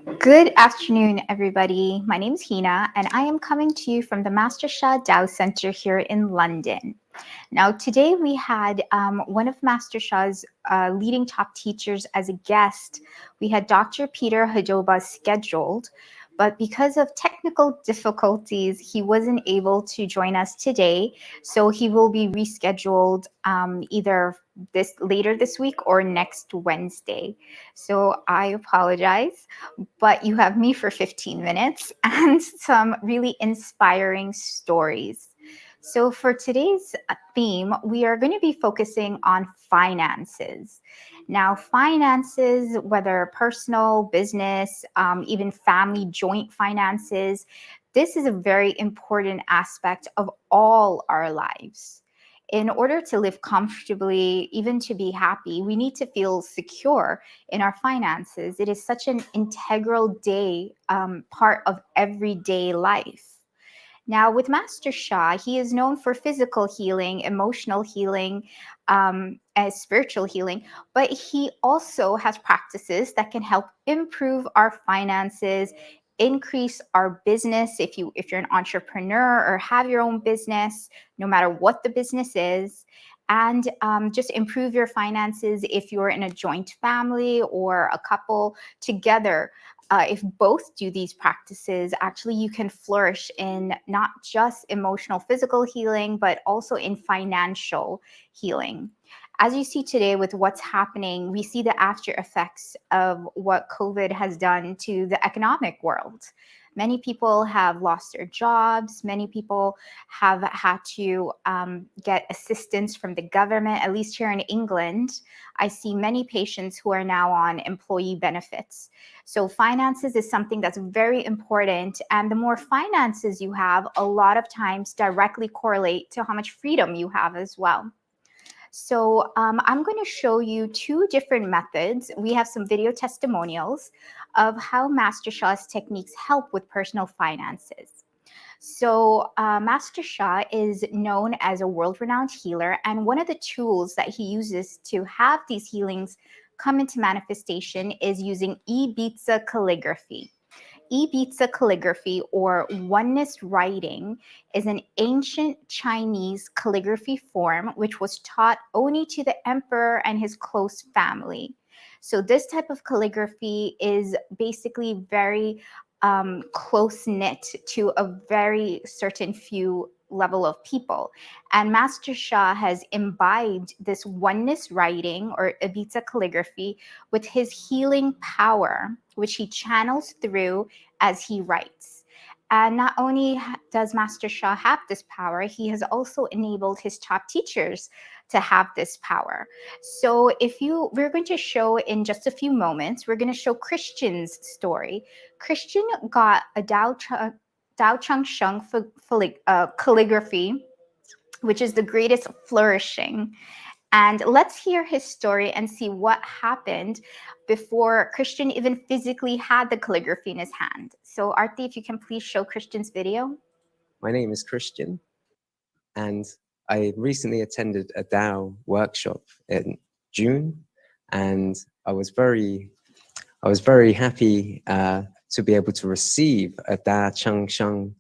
Good afternoon, everybody. My name is Hina, and I am coming to you from the Master Shah Dow Center here in London. Now, today we had one of Master Shah's leading top teachers as a guest. We had Dr. Peter Hadoba scheduled, but because of technical difficulties, he wasn't able to join us today. So he will be rescheduled either this later this week or next Wednesday. So I apologize, but you have me for 15 minutes and some really inspiring stories. So, for today's theme, we are going to be focusing on finances. Now, finances, whether personal, business, even family joint finances, this is a very important aspect of all our lives. In order to live comfortably, even to be happy, we need to feel secure in our finances. It is such an integral part of everyday life. Now, with Master Shah, he is known for physical healing, emotional healing, and spiritual healing, but he also has practices that can help improve our finances, increase our business. If you're an entrepreneur or have your own business, no matter what the business is, and just improve your finances if you're in a joint family or a couple together. If both do these practices, actually you can flourish in not just emotional, physical healing, but also in financial healing. As you see today with what's happening, we see the after effects of what COVID has done to the economic world. Many people have lost their jobs. Many people have had to get assistance from the government, at least here in England. I see many patients who are now on employee benefits. So finances is something that's very important. And the more finances you have, a lot of times directly correlate to how much freedom you have as well. So I'm going to show you two different methods. We have some video testimonials of how Master Shah's techniques help with personal finances. So, Master Shah is known as a world renowned healer, and one of the tools that he uses to have these healings come into manifestation is using Ibiza calligraphy. Ibiza calligraphy, or oneness writing, is an ancient Chinese calligraphy form which was taught only to the emperor and his close family. So, this type of calligraphy is basically very close knit to a very certain few level of people. And Master Shah has imbibed this oneness writing or Ibiza calligraphy with his healing power, which he channels through as he writes. And not only does Master Shah have this power, he has also enabled his top teachers to have this power. So we're going to show in just a few moments, we're going to show Christian's story. Christian got a Dao Chang Sheng calligraphy, which is the greatest flourishing. And let's hear his story and see what happened before Christian even physically had the calligraphy in his hand. So, Arti, if you can please show Christian's video. My name is Christian, and I recently attended a Dao workshop in June, and I was very happy to be able to receive a Da Chang Sheng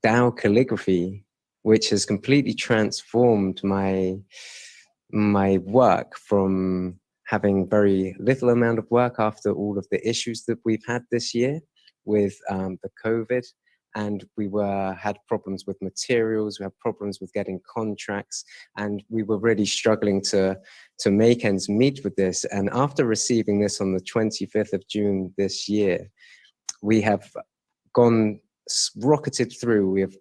Dao calligraphy, which has completely transformed my work from having very little amount of work after all of the issues that we've had this year with the COVID. And we had problems with materials, we had problems with getting contracts, and we were really struggling to make ends meet with this. And after receiving this on the 25th of June this year, we have rocketed through. We have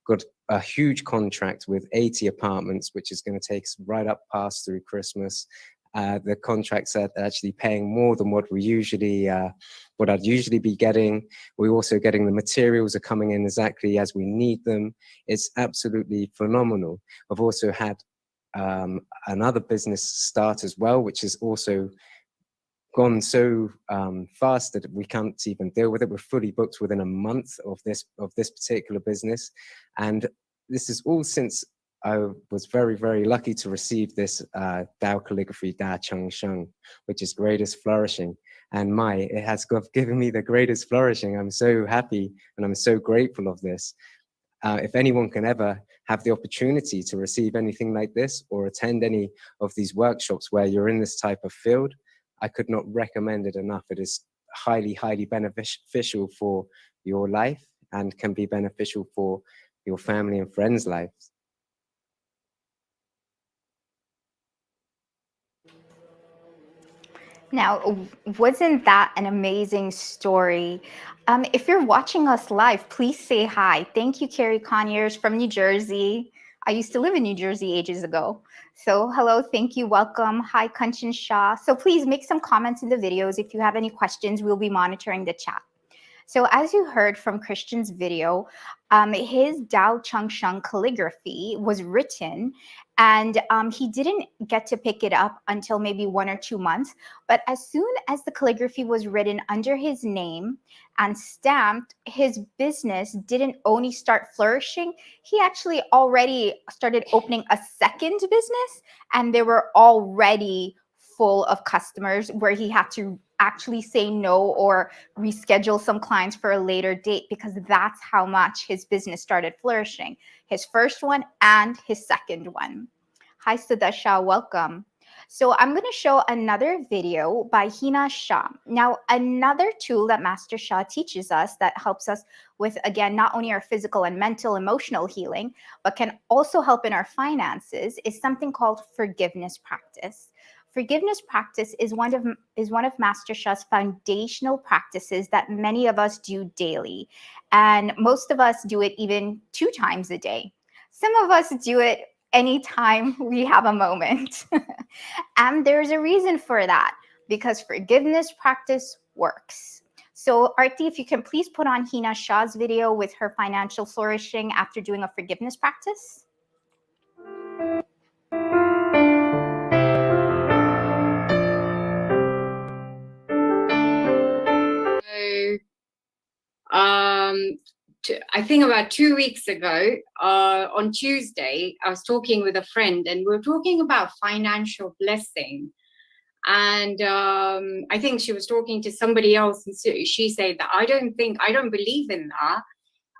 got a huge contract with 80 apartments, which is going to take us right up past through Christmas. The contracts are actually paying more than what I'd usually be getting. We're also getting the materials are coming in exactly as we need them. It's absolutely phenomenal. I've also had another business start as well, which is also gone so fast that we can't even deal with it. We're fully booked within a month of this particular business, and this is all since I was very, very lucky to receive this Dao calligraphy Da Cheng Sheng, which is greatest flourishing. And it has given me the greatest flourishing. I'm so happy and I'm so grateful of this. If anyone can ever have the opportunity to receive anything like this or attend any of these workshops where you're in this type of field, I could not recommend it enough. It is highly, highly beneficial for your life and can be beneficial for your family and friends' lives. Now, wasn't that an amazing story? If you're watching us live, please say hi. Thank you, Carrie Conyers from New Jersey. I used to live in New Jersey ages ago. So hello, thank you, welcome. Hi, Kanchan Shah. So please make some comments in the videos. If you have any questions, we'll be monitoring the chat. So as you heard from Christian's video, his Dao Cheng Sheng calligraphy was written, and he didn't get to pick it up until maybe 1 or 2 months. But as soon as the calligraphy was written under his name and stamped, his business didn't only start flourishing, he actually already started opening a second business, and they were already full of customers where he had to actually say no or reschedule some clients for a later date, because that's how much his business started flourishing. His first one and his second one. Hi, Sudasha, welcome. So I'm going to show another video by Hina Shah. Now, another tool that Master Shah teaches us that helps us with, again, not only our physical and mental, emotional healing, but can also help in our finances is something called forgiveness practice. Forgiveness practice is one of Master Shah's foundational practices that many of us do daily. And most of us do it even 2 times a day. Some of us do it anytime we have a moment. And there's a reason for that, because forgiveness practice works. So Arti, if you can please put on Hina Shah's video with her financial flourishing after doing a forgiveness practice. I think about 2 weeks ago, on Tuesday, I was talking with a friend and we were talking about financial blessing. And I think she was talking to somebody else, and so she said that I don't believe in that.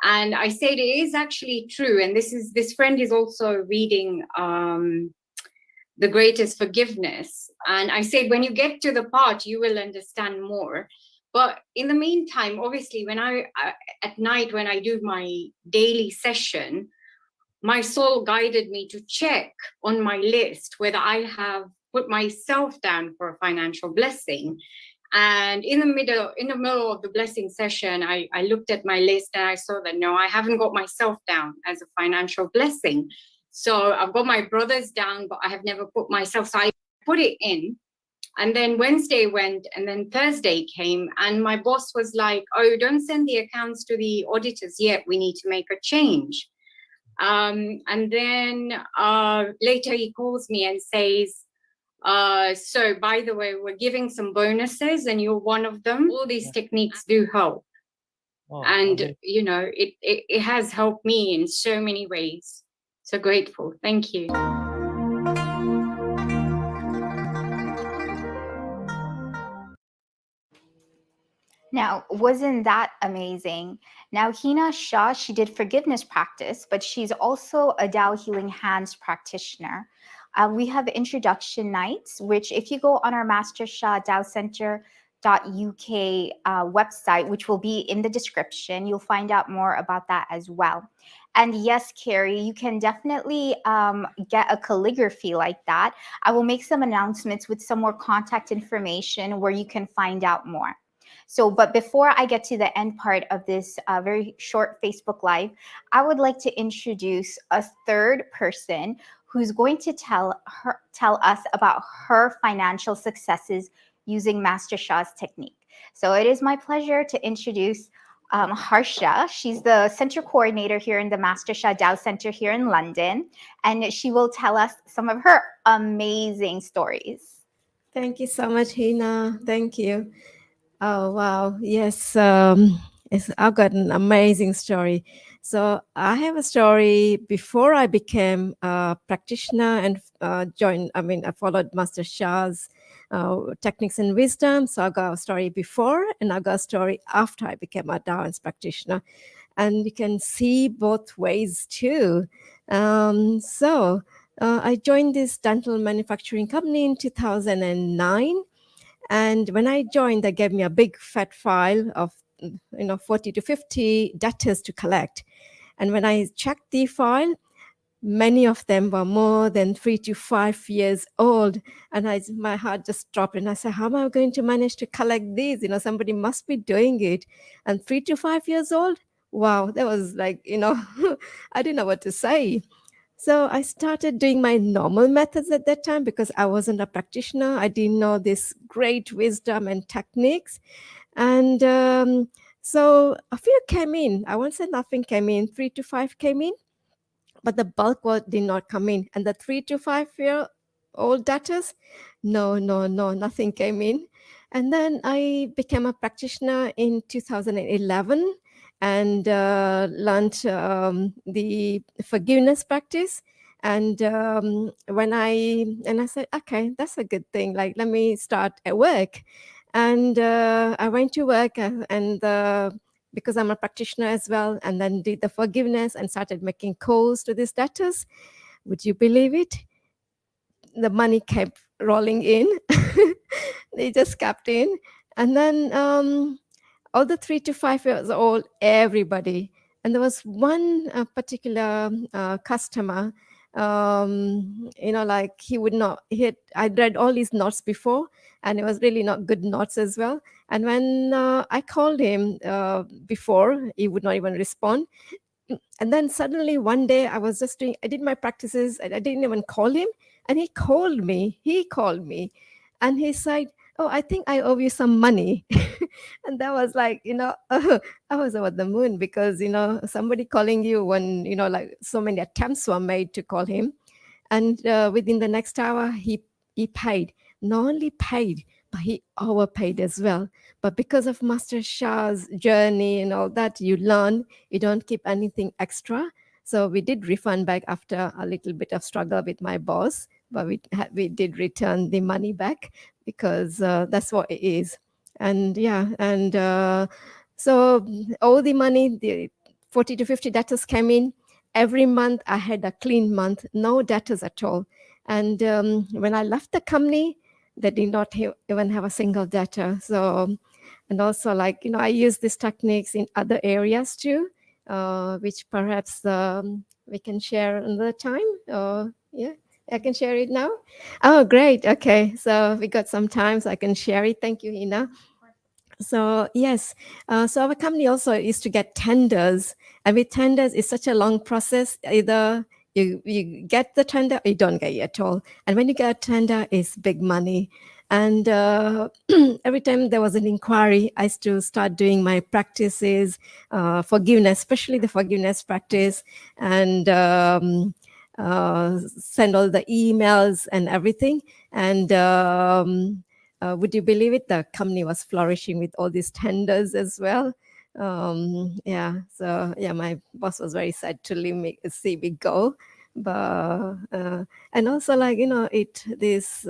And I said it is actually true. And this friend is also reading The Greatest Forgiveness. And I said, when you get to the part, you will understand more. But in the meantime, obviously, when at night, when I do my daily session, my soul guided me to check on my list whether I have put myself down for a financial blessing. And in the middle of the blessing session, I looked at my list and I saw that, no, I haven't got myself down as a financial blessing. So I've got my brothers down, but I have never put myself. So I put it in. And then Wednesday went, and then Thursday came, and my boss was like, oh, don't send the accounts to the auditors yet. We need to make a change. And then later he calls me and says, so by the way, we're giving some bonuses and you're one of them. All these techniques do help. Oh, and, okay. You know, it has helped me in so many ways. So grateful. Thank you. Now, wasn't that amazing? Now, Hina Shah, she did forgiveness practice, but she's also a Dao Healing Hands practitioner. We have introduction nights, which if you go on our Master Shah Dao Center .uk website, which will be in the description, you'll find out more about that as well. And yes, Carrie, you can definitely get a calligraphy like that. I will make some announcements with some more contact information where you can find out more. So, but before I get to the end part of this very short Facebook Live, I would like to introduce a third person who's going to tell us about her financial successes using Master Shah's technique. So it is my pleasure to introduce Harsha. She's the center coordinator here in the Master Shah Dao Center here in London, and she will tell us some of her amazing stories. Thank you so much, Hina. Thank you. Oh, wow. Yes. I've got an amazing story. So I have a story before I became a practitioner and I followed Master Shah's techniques and wisdom. So I got a story before and I got a story after I became a Dance practitioner. And you can see both ways too. I joined this dental manufacturing company in 2009. And when I joined, they gave me a big fat file of 40 to 50 debtors to collect. And when I checked the file, many of them were more than 3 to 5 years old. And my heart just dropped. And I said, how am I going to manage to collect these? Somebody must be doing it. And 3 to 5 years old? Wow, that was like, I didn't know what to say. So I started doing my normal methods at that time because I wasn't a practitioner. I didn't know this great wisdom and techniques. And so a few came in. I won't say nothing came in. 3 to 5 came in, but the bulk did not come in. And the 3 to 5 year old debtors, no, nothing came in. And then I became a practitioner in 2011 and learned the forgiveness practice. And I said, okay, that's a good thing. Like, let me start at work. And I went to work because I'm a practitioner as well, and then did the forgiveness and started making calls to these debtors. Would you believe it? The money kept rolling in. They just kept in. And then all the 3 to 5 years old, everybody. And there was one particular customer, like I'd read all these notes before, and it was really not good notes as well. And when I called him before, he would not even respond. And then suddenly one day I did my practices and I didn't even call him. And he called me. And he said, oh, I think I owe you some money. And that was like, I was over the moon because, somebody calling you when, like so many attempts were made to call him. And within the next hour, he paid. Not only paid, but he overpaid as well. But because of Master Shah's journey and all that, you learn, you don't keep anything extra. So we did refund back after a little bit of struggle with my boss, but we did return the money back because that's what it is. And so all the money, the 40 to 50 debtors came in. Every month I had a clean month, no debtors at all. And when I left the company, they did not even have a single debtor. So, and also I use these techniques in other areas too, which perhaps we can share another time. Yeah, I can share it now. Oh, great. Okay, so we got some time, so I can share it. Thank you, Hina. So yes, so our company also is to get tenders, and with tenders, it's such a long process. Either you get the tender, or you don't get it at all. And when you get a tender, it's big money. And every time there was an inquiry, I used to start doing my practices, forgiveness, especially the forgiveness practice, and send all the emails and everything. And would you believe it? The company was flourishing with all these tenders as well. My boss was very sad to see me go. But and also this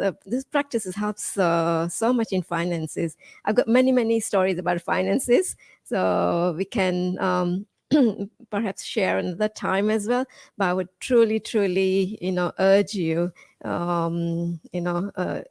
practices helps so much in finances. I've got many stories about finances, so we can perhaps share another time as well. But I would truly urge you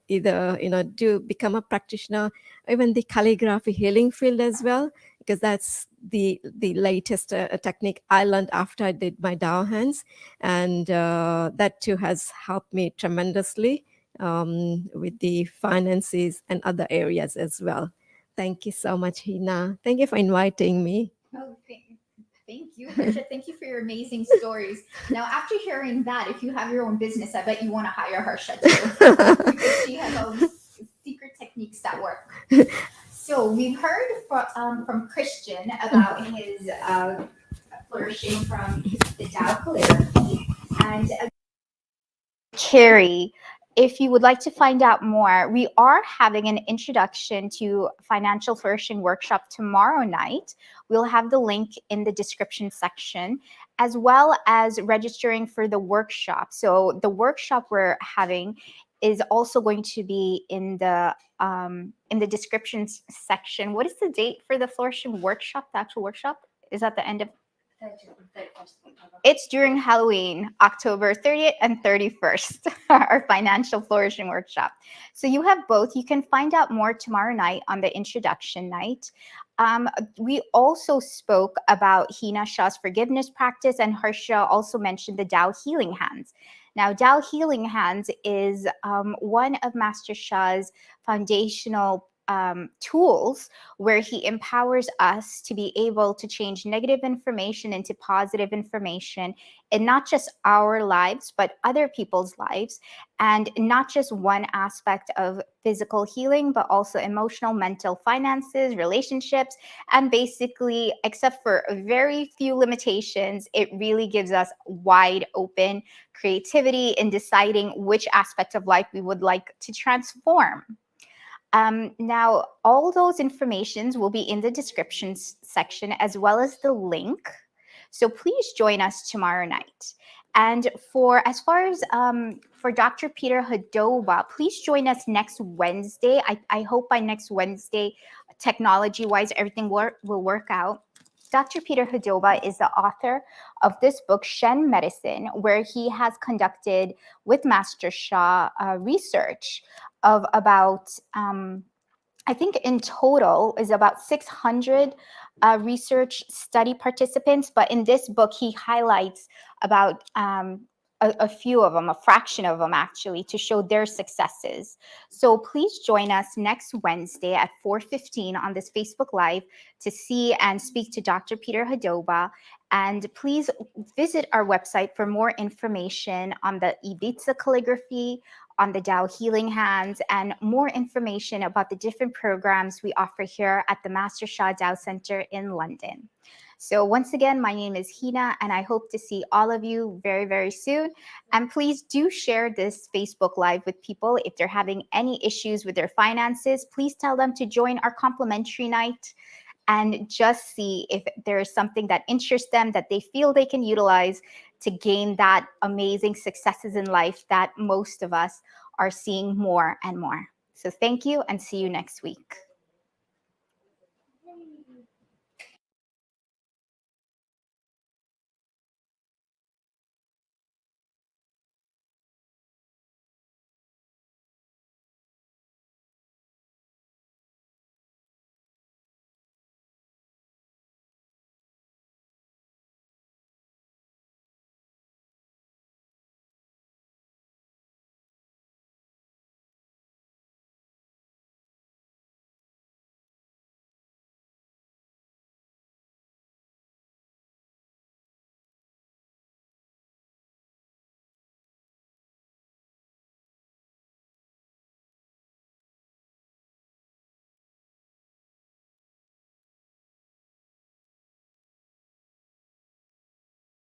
either do become a practitioner, even the calligraphy healing field as well, because that's the latest technique I learned after I did my Dao hands, and that too has helped me tremendously with the finances and other areas as well. Thank you so much, Hina. Thank you for inviting me. Oh, thank you, Harsha. Thank you for your amazing stories. Now, after hearing that, if you have your own business, I bet you want to hire Harsha too, because she has all these secret techniques that work. So we've heard from Christian about his flourishing from the Tao calligraphy, and Carrie if you would like to find out more, we are having an introduction to financial flourishing workshop tomorrow night. We'll have the link in the description section, as well as registering for the workshop. So the workshop we're having is also going to be in the description section. What is the date for the flourishing workshop? The actual workshop is at the end of. It's during Halloween, October 30th and 31st, our financial flourishing workshop. So you have both. You can find out more tomorrow night on the introduction night. We also spoke about Hina Shah's forgiveness practice, and Harsha also mentioned the Tao Healing Hands. Now, Tao Healing Hands is one of Master Shah's foundational tools where he empowers us to be able to change negative information into positive information in not just our lives, but other people's lives, and not just one aspect of physical healing, but also emotional, mental, finances, relationships, and basically, except for very few limitations, it really gives us wide open creativity in deciding which aspect of life we would like to transform. Now, all those informations will be in the description section as well as the link. So please join us tomorrow night. And as far as for Dr. Peter Hadoba, please join us next Wednesday. I hope by next Wednesday, technology-wise, everything will work out. Dr. Peter Hadoba is the author of this book, Shen Medicine, where he has conducted with Master Shah research of about, I think in total is about 600 research study participants. But in this book, he highlights about a few of them, a fraction of them actually, to show their successes. So please join us next Wednesday at 4:15 on this Facebook Live to see and speak to Dr. Peter Hadoba. And please visit our website for more information on the Ibiza calligraphy, on the Tao Healing Hands, and more information about the different programs we offer here at the Master Shah Tao Center in London. So once again, my name is Hina, and I hope to see all of you very, very soon. And please do share this Facebook Live with people. If they're having any issues with their finances, please tell them to join our complimentary night and just see if there is something that interests them that they feel they can utilize to gain that amazing successes in life that most of us are seeing more and more. So thank you, and see you next week.